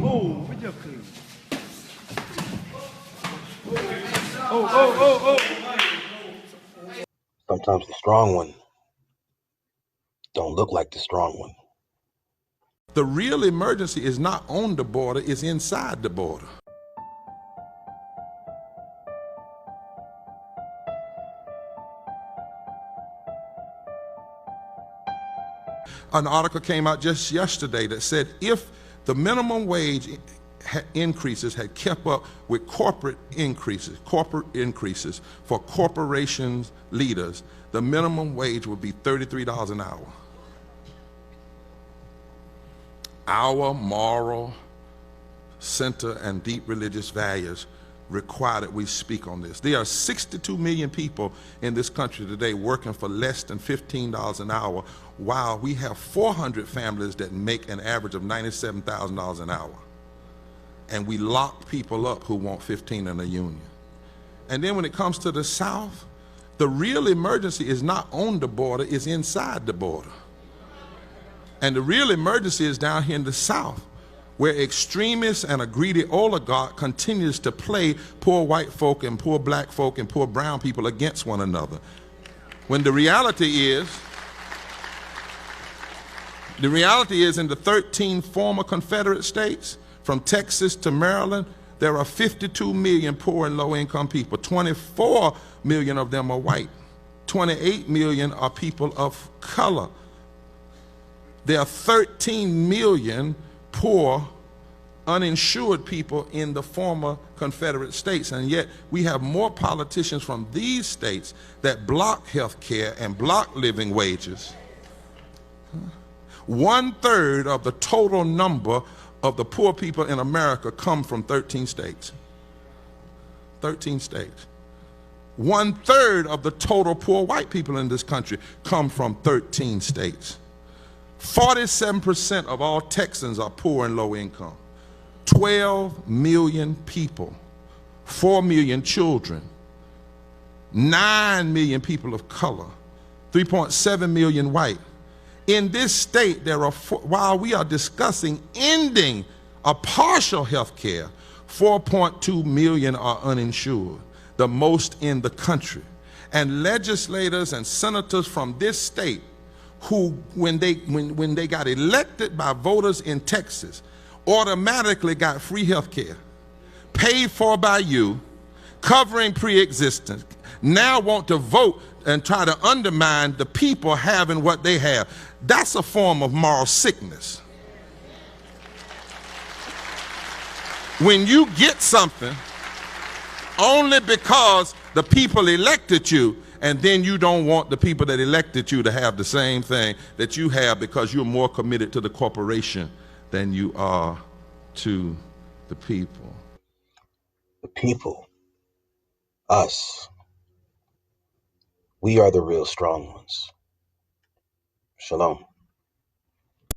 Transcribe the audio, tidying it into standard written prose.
Oh, with your cream. Oh. Sometimes the strong one don't look like the strong one. The real emergency is not on the border, it's inside the border. An article came out just yesterday that said if the minimum wage increases had kept up with corporate increases for corporations leaders, the minimum wage would be $33 an hour. Our moral center and deep religious values require that we speak on this. There are 62 million people in this country today working for less than $15 an hour, while we have 400 families that make an average of $97,000 an hour. And we lock people up who want 15 in a union. And then when it comes to the South, the real emergency is not on the border, it's inside the border. And the real emergency is down here in the South, where extremists and a greedy oligarch continues to play poor white folk and poor black folk and poor brown people against one another. When the reality is in the 13 former Confederate states, from Texas to Maryland, there are 52 million poor and low-income people. 24 million of them are white. 28 million are people of color. There are 13 million poor, uninsured people in the former Confederate states, and yet we have more politicians from these states that block health care and block living wages. 1/3 of the total number of the poor people in America come from 13 states. 13 states. 1/3 of the total poor white people in this country come from 13 states. 47% of all Texans are poor and low income. 12 million people, 4 million children, 9 million people of color, 3.7 million white. In this state, there are, while we are discussing ending a partial health care, 4.2 million are uninsured, the most in the country. And legislators and senators from this state who, when they got elected by voters in Texas, automatically got free health care, paid for by you, covering pre-existence, now want to vote and try to undermine the people having what they have. That's a form of moral sickness. When you get something only because the people elected you, and then you don't want the people that elected you to have the same thing that you have because you're more committed to the corporation than you are to the people. The people, us, we are the real strong ones. Shalom.